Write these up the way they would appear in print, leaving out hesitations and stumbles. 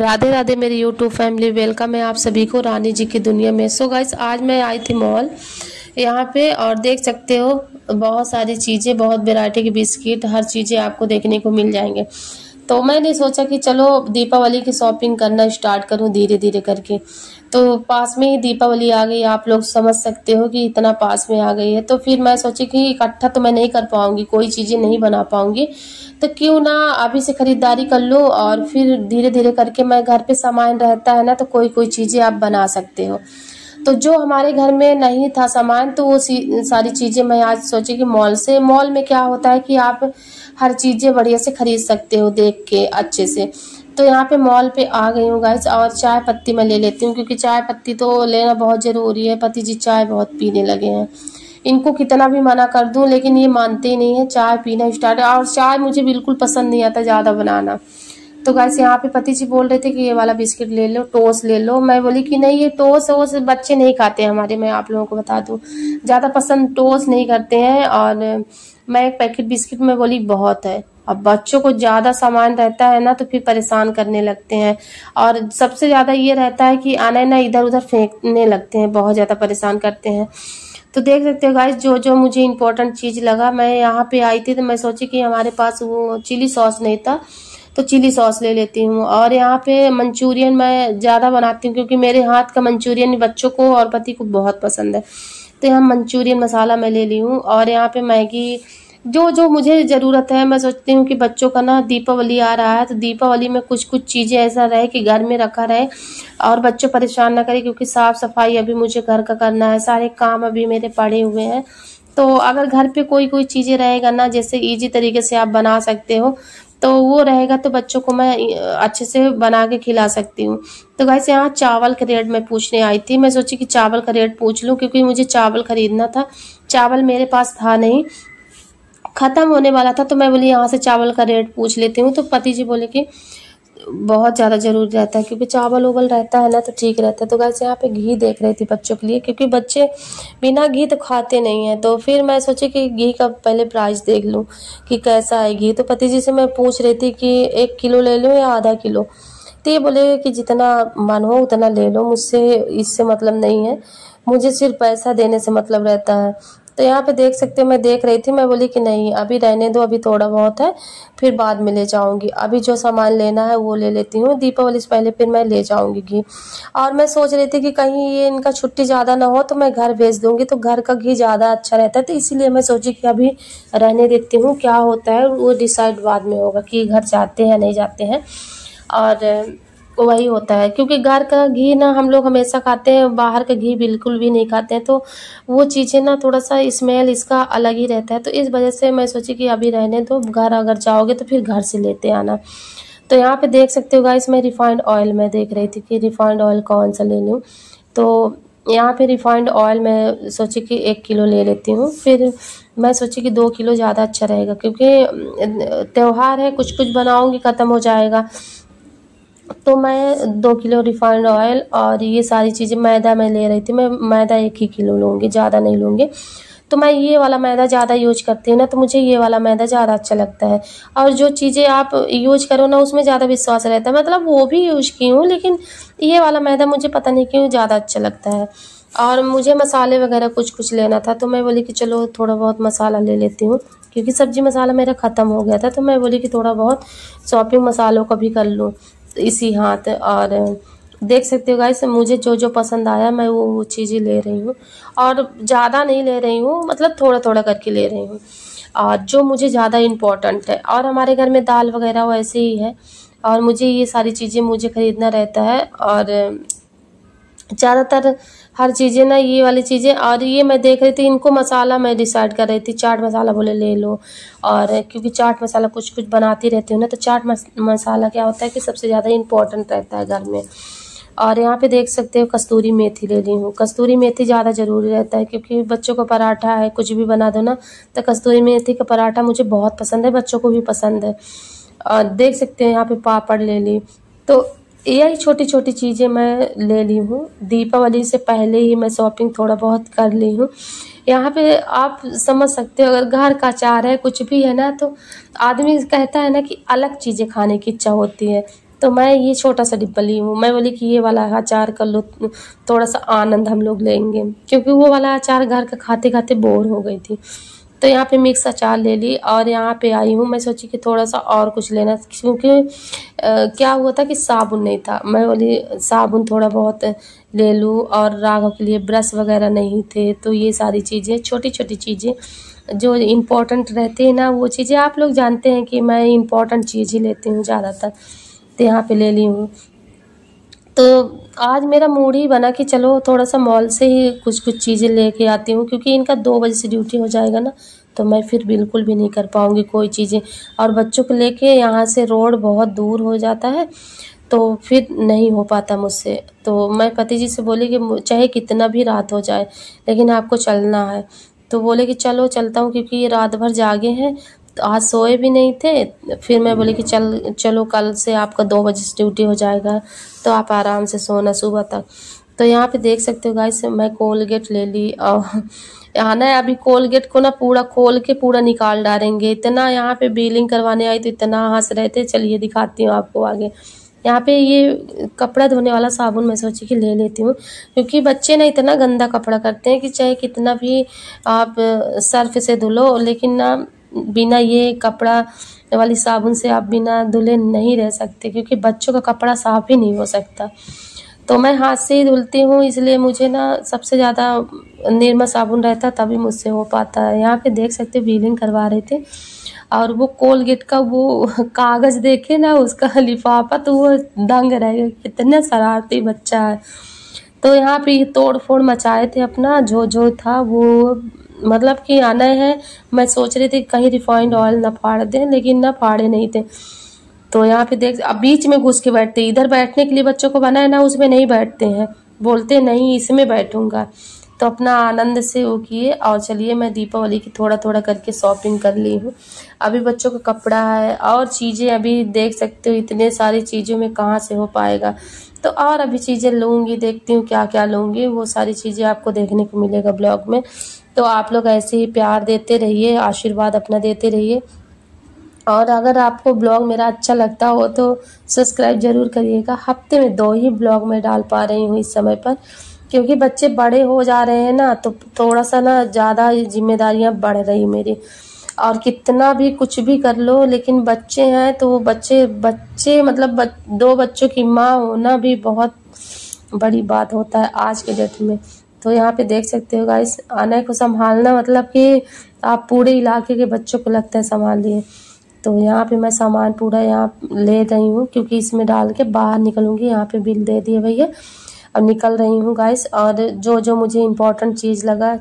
राधे राधे मेरी YouTube family, welcome है आप सभी को रानी जी की दुनिया में। सो गाइस, आज मैं आई थी मॉल यहाँ पे और देख सकते हो बहुत सारी चीज़ें, बहुत वैरायटी की बिस्किट, हर चीज़ें आपको देखने को मिल जाएंगे। तो मैंने सोचा कि चलो दीपावली की शॉपिंग करना स्टार्ट करूँ धीरे धीरे करके। तो पास में ही दीपावली आ गई, आप लोग समझ सकते हो कि इतना पास में आ गई है। तो फिर मैं सोची कि इकट्ठा तो मैं नहीं कर पाऊंगी, कोई चीज़ें नहीं बना पाऊंगी, तो क्यों ना अभी से खरीदारी कर लो और फिर धीरे धीरे करके मैं घर पे सामान रहता है ना, तो कोई कोई चीज़ें आप बना सकते हो। तो जो हमारे घर में नहीं था सामान, तो वो सारी चीज़ें मैं आज सोची कि मॉल में क्या होता है कि आप हर चीज़ें बढ़िया से खरीद सकते हो देख के अच्छे से। तो यहाँ पे मॉल पे आ गई हूँ गाइस, और चाय पत्ती मैं ले लेती हूँ क्योंकि चाय पत्ती तो लेना बहुत ज़रूरी है। पति जी चाय बहुत पीने लगे हैं, इनको कितना भी मना कर दूं लेकिन ये मानते ही नहीं है, चाय पीना स्टार्ट। और चाय मुझे बिल्कुल पसंद नहीं आता ज़्यादा बनाना। तो गाइस यहाँ पे पति जी बोल रहे थे कि ये वाला बिस्किट ले लो, टोस्ट ले लो। मैं बोली कि नहीं, ये टोस्ट वोस्ट बच्चे नहीं खाते हमारे, मैं आप लोगों को बता दूं, ज़्यादा पसंद टोस्ट नहीं करते हैं। और मैं एक पैकेट बिस्किट में बोली बहुत है। अब बच्चों को ज़्यादा सामान रहता है ना, तो फिर परेशान करने लगते हैं। और सबसे ज़्यादा ये रहता है कि आना ना इधर उधर फेंकने लगते हैं, बहुत ज़्यादा परेशान करते हैं। तो देख सकते हो गाइस, जो जो मुझे इम्पोर्टेंट चीज़ लगा, मैं यहाँ पे आई थी तो मैं सोची कि हमारे पास वो चिली सॉस नहीं था, तो चिली सॉस ले लेती हूँ। और यहाँ पे मंचूरियन मैं ज़्यादा बनाती हूँ क्योंकि मेरे हाथ का मंचूरियन बच्चों को और पति को बहुत पसंद है। तो यहाँ मंचूरियन मसाला मैं ले ली हूँ। और यहाँ पे मैगी, जो जो मुझे ज़रूरत है। मैं सोचती हूँ कि बच्चों का ना दीपावली आ रहा है, तो दीपावली में कुछ कुछ चीज़ें ऐसा रहे कि घर में रखा रहे और बच्चों परेशान ना करें, क्योंकि साफ़ सफाई अभी मुझे घर का करना है, सारे काम अभी मेरे पड़े हुए हैं। तो अगर घर पे कोई कोई चीज़ें रहेगा ना, जैसे इजी तरीके से आप बना सकते हो, तो वो रहेगा तो बच्चों को मैं अच्छे से बना के खिला सकती हूँ। तो गाइस यहाँ चावल का रेट मैं पूछने आई थी, मैं सोची कि चावल का रेट पूछ लूँ क्योंकि मुझे चावल खरीदना था। चावल मेरे पास था नहीं, ख़त्म होने वाला था, तो मैं बोली यहाँ से चावल का रेट पूछ लेती हूँ। तो पति जी बोले कि बहुत ज़्यादा ज़रूरी रहता है क्योंकि चावल उबल रहता है ना, तो ठीक रहता है। तो गाइस यहाँ पे घी देख रही थी बच्चों के लिए, क्योंकि बच्चे बिना घी तो खाते नहीं हैं। तो फिर मैं सोची कि घी का पहले प्राइस देख लूँ कि कैसा है घी। तो पति जी से मैं पूछ रही थी कि 1 किलो ले लूँ या आधा किलो। तो ये बोले कि जितना मन हो उतना ले लो, मुझसे इससे मतलब नहीं है, मुझे सिर्फ पैसा देने से मतलब रहता है। तो यहाँ पे देख सकते हो, मैं देख रही थी, मैं बोली कि नहीं अभी रहने दो, अभी थोड़ा बहुत है, फिर बाद में ले जाऊंगी। अभी जो सामान लेना है वो ले लेती हूँ, दीपावली से पहले फिर मैं ले जाऊंगी घी। और मैं सोच रही थी कि कहीं ये इनका छुट्टी ज़्यादा ना हो तो मैं घर भेज दूंगी, तो घर का घी ज़्यादा अच्छा रहता है। तो इसीलिए मैं सोची कि अभी रहने देती हूँ, क्या होता है वो डिसाइड बाद में होगा कि घर जाते हैं नहीं जाते हैं। और वही होता है क्योंकि घर का घी ना हम लोग हमेशा खाते हैं, बाहर का घी बिल्कुल भी नहीं खाते हैं। तो वो चीज़ें ना थोड़ा सा स्मेल इसका अलग ही रहता है। तो इस वजह से मैं सोची कि अभी रहने दो, घर अगर जाओगे तो फिर घर से लेते आना। तो यहाँ पे देख सकते हो गाइस, मैं रिफाइंड ऑयल में देख रही थी कि रिफाइंड ऑयल कौन सा ले लूँ। तो यहाँ पे रिफाइंड ऑयल मैं सोची कि 1 किलो ले लेती हूँ। फिर मैं सोची कि 2 किलो ज़्यादा अच्छा रहेगा क्योंकि त्यौहार है, कुछ कुछ बनाऊँगी ख़त्म हो जाएगा। तो मैं 2 किलो रिफाइंड ऑयल और ये सारी चीज़ें, मैदा मैं ले रही थी, मैं मैदा 1 ही किलो लूँगी, ज़्यादा नहीं लूँगी। तो मैं ये वाला मैदा ज़्यादा यूज करती हूँ ना, तो मुझे ये वाला मैदा ज़्यादा अच्छा लगता है। और जो चीज़ें आप यूज करो ना उसमें ज़्यादा विश्वास रहता है, मतलब वो भी यूज की हूँ लेकिन ये वाला मैदा मुझे पता नहीं क्यों ज़्यादा अच्छा लगता है। और मुझे मसाले वगैरह कुछ कुछ लेना था, तो मैं बोली कि चलो थोड़ा बहुत मसाला ले लेती हूँ क्योंकि सब्जी मसाला मेरा ख़त्म हो गया था। तो मैं बोली कि थोड़ा बहुत शॉपिंग मसालों का भी कर लूँ इसी हाथ। और देख सकते हो गाइस, मुझे जो जो पसंद आया मैं वो चीज़ें ले रही हूँ, और ज़्यादा नहीं ले रही हूँ, मतलब थोड़ा थोड़ा करके ले रही हूँ, और जो मुझे ज़्यादा इम्पोर्टेंट है। और हमारे घर में दाल वगैरह वैसे ही है, और मुझे ये सारी चीज़ें मुझे ख़रीदना रहता है। और ज़्यादातर हर चीज़ें ना ये वाली चीज़ें। और ये मैं देख रही थी, इनको मसाला मैं डिसाइड कर रही थी, चाट मसाला बोले ले लो। और क्योंकि चाट मसाला कुछ कुछ बनाती रहती हूँ ना, तो चाट मसाला क्या होता है कि सबसे ज़्यादा इम्पोर्टेंट रहता है घर में। और यहाँ पे देख सकते हो कस्तूरी मेथी ले ली हूँ। कस्तूरी मेथी ज़्यादा ज़रूरी रहता है क्योंकि बच्चों को पराठा है, कुछ भी बना दो ना, तो कस्तूरी मेथी का पराठा मुझे बहुत पसंद है, बच्चों को भी पसंद है। और देख सकते हैं यहाँ पे पापड़ ले ली। तो यही छोटी छोटी चीज़ें मैं ले ली हूँ, दीपावली से पहले ही मैं शॉपिंग थोड़ा बहुत कर ली हूँ। यहाँ पे आप समझ सकते हो, अगर घर का अचार है कुछ भी है ना, तो आदमी कहता है ना कि अलग चीज़ें खाने की इच्छा होती है। तो मैं ये छोटा सा डिब्बा ली हूँ। मैं बोली कि ये वाला अचार कर लो, थोड़ा सा आनंद हम लोग लेंगे, क्योंकि वो वाला अचार घर का खाते खाते बोर हो गई थी। तो यहाँ पे मिक्स अचार ले ली और यहाँ पे आई हूँ। मैं सोची कि थोड़ा सा और कुछ लेना, क्योंकि क्या हुआ था कि साबुन नहीं था। मैं बोली साबुन थोड़ा बहुत ले लूँ, और राघव के लिए ब्रश वगैरह नहीं थे। तो ये सारी चीज़ें, छोटी छोटी चीज़ें जो इम्पोर्टेंट रहती है ना, वो चीज़ें आप लोग जानते हैं कि मैं इम्पोर्टेंट चीज़ ही लेती हूँ ज़्यादातर। तो यहाँ पे ले ली हूँ। तो आज मेरा मूड ही बना कि चलो थोड़ा सा मॉल से ही कुछ कुछ चीज़ें लेके आती हूँ, क्योंकि इनका 2 बजे से ड्यूटी हो जाएगा ना, तो मैं फिर बिल्कुल भी नहीं कर पाऊँगी कोई चीज़ें। और बच्चों को लेके यहाँ से रोड बहुत दूर हो जाता है, तो फिर नहीं हो पाता मुझसे। तो मैं पति जी से बोली कि चाहे कितना भी रात हो जाए, लेकिन आपको चलना है। तो बोले कि चलो चलता हूँ, क्योंकि ये रात भर जागे हैं, तो आज सोए भी नहीं थे। फिर मैं बोली कि चलो कल से आपका 2 बजे से ड्यूटी हो जाएगा, तो आप आराम से सोना सुबह तक। तो यहाँ पे देख सकते हो गाइस, मैं कोलगेट ले ली, और यहाँ ना अभी कोलगेट को ना पूरा खोल के पूरा निकाल डालेंगे। इतना यहाँ पे बिलिंग करवाने आई तो इतना हंस रहे थे। चलिए दिखाती हूँ आपको आगे। यहाँ पे ये कपड़ा धोने वाला साबुन मैं सोची कि ले लेती हूँ, क्योंकि बच्चे ना इतना गंदा कपड़ा करते हैं कि चाहे कितना भी आप सर्फ से धुलो, लेकिन ना बिना ये कपड़ा वाली साबुन से आप बिना धुले नहीं रह सकते, क्योंकि बच्चों का कपड़ा साफ ही नहीं हो सकता। तो मैं हाथ से ही धुलती हूँ, इसलिए मुझे ना सबसे ज़्यादा निरमा साबुन रहता तभी मुझसे हो पाता है। यहाँ पे देख सकते व्हीलिंग करवा रहे थे, और वो कोलगेट का वो कागज़ देखे ना, उसका लिफाफा, तो वो दंग रह गया, कितना शरारती बच्चा है। तो यहाँ पे ये तोड़ फोड़ मचाए थे अपना, जो था वो, मतलब कि आना है। मैं सोच रही थी कहीं रिफाइंड ऑयल ना फाड़ दें, लेकिन ना फाड़े नहीं थे। तो यहाँ पे देख, अब बीच में घुस के बैठते, इधर बैठने के लिए बच्चों को बना है ना, उसमें नहीं बैठते हैं, बोलते नहीं इसमें बैठूंगा। तो अपना आनंद से वो किए। और चलिए मैं दीपावली की थोड़ा थोड़ा करके शॉपिंग कर ली हूँ। अभी बच्चों का कपड़ा है और चीज़ें, अभी देख सकते हो इतने सारी चीज़ों में कहाँ से हो पाएगा। तो और अभी चीज़ें लूँगी, देखती हूँ क्या क्या लूँगी, वो सारी चीज़ें आपको देखने को मिलेगा ब्लॉग में। तो आप लोग ऐसे ही प्यार देते रहिए, आशीर्वाद अपना देते रहिए। और अगर आपको ब्लॉग मेरा अच्छा लगता हो तो सब्सक्राइब जरूर करिएगा। हफ्ते में 2 ही ब्लॉग मैं डाल पा रही हूँ इस समय पर, क्योंकि बच्चे बड़े हो जा रहे हैं ना, तो थोड़ा सा ना ज़्यादा जिम्मेदारियाँ बढ़ रही मेरी। और कितना भी कुछ भी कर लो, लेकिन बच्चे हैं तो वो बच्चे मतलब 2 बच्चों की माँ होना भी बहुत बड़ी बात होता है आज के डेट में। तो यहाँ पे देख सकते हो गाइस, आने को संभालना मतलब कि आप पूरे इलाके के बच्चों को लगता है संभाल लिए। तो यहाँ पे मैं सामान पूरा यहाँ ले रही हूँ, क्योंकि इसमें डाल के बाहर निकलूंगी। यहाँ पे बिल दे दिए भैया, अब निकल रही हूँ गाइस। और जो जो मुझे इम्पोर्टेंट चीज़ लगा,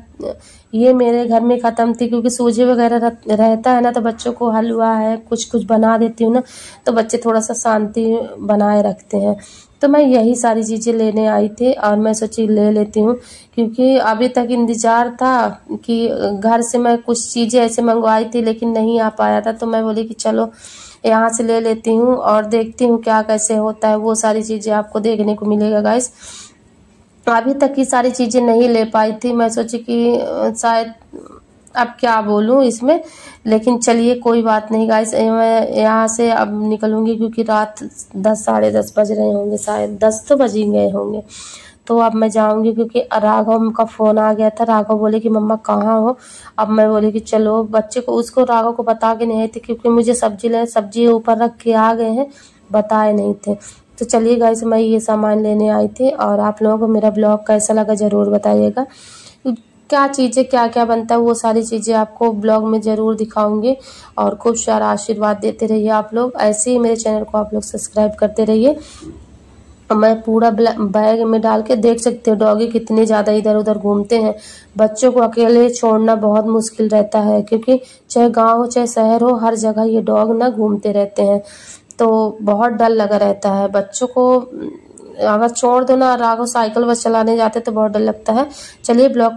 ये मेरे घर में ख़त्म थी, क्योंकि सूजी वगैरह रहता है ना, तो बच्चों को हलवा है कुछ कुछ बना देती हूँ ना, तो बच्चे थोड़ा सा शांति बनाए रखते हैं। तो मैं यही सारी चीज़ें लेने आई थी, और मैं सोची ले लेती हूँ, क्योंकि अभी तक इंतज़ार था कि घर से मैं कुछ चीज़ें ऐसे मंगवाई थी, लेकिन नहीं आ पाया था। तो मैं बोली कि चलो यहाँ से ले लेती हूँ और देखती हूँ क्या कैसे होता है। वो सारी चीज़ें आपको देखने को मिलेगा गाइस। अभी तक की सारी चीज़ें नहीं ले पाई थी, मैं सोची कि शायद अब क्या बोलूँ इसमें, लेकिन चलिए कोई बात नहीं गाइस। मैं यहाँ से अब निकलूँगी, क्योंकि रात 10 साढ़े 10 बज रहे होंगे, शायद 10 तो बज ही गए होंगे। तो अब मैं जाऊँगी, क्योंकि राघव का फ़ोन आ गया था। राघव बोले कि मम्मा कहाँ हो। अब मैं बोली कि चलो, बच्चे को उसको राघव को बता के नहीं आए थे, क्योंकि मुझे सब्जी ऊपर रख के आ गए हैं, बताए नहीं थे। तो चलिए गाइस, मैं ये सामान लेने आई थी। और आप लोगों को मेरा ब्लॉग कैसा लगा ज़रूर बताइएगा। क्या चीज़ें क्या क्या बनता है वो सारी चीज़ें आपको ब्लॉग में ज़रूर दिखाऊंगी। और खूब सारा आशीर्वाद देते रहिए आप लोग, ऐसे ही मेरे चैनल को आप लोग सब्सक्राइब करते रहिए। मैं पूरा बैग में डाल के, देख सकते हो डॉगी कितने ज़्यादा इधर उधर घूमते हैं। बच्चों को अकेले छोड़ना बहुत मुश्किल रहता है, क्योंकि चाहे गांव हो चाहे शहर हो, हर जगह ये डॉग ना घूमते रहते हैं। तो बहुत डर लगा रहता है बच्चों को। अगर छोड़ दो ना, राघव साइकिल बस चलाने जाते तो बहुत डर लगता है। चलिए ब्लॉग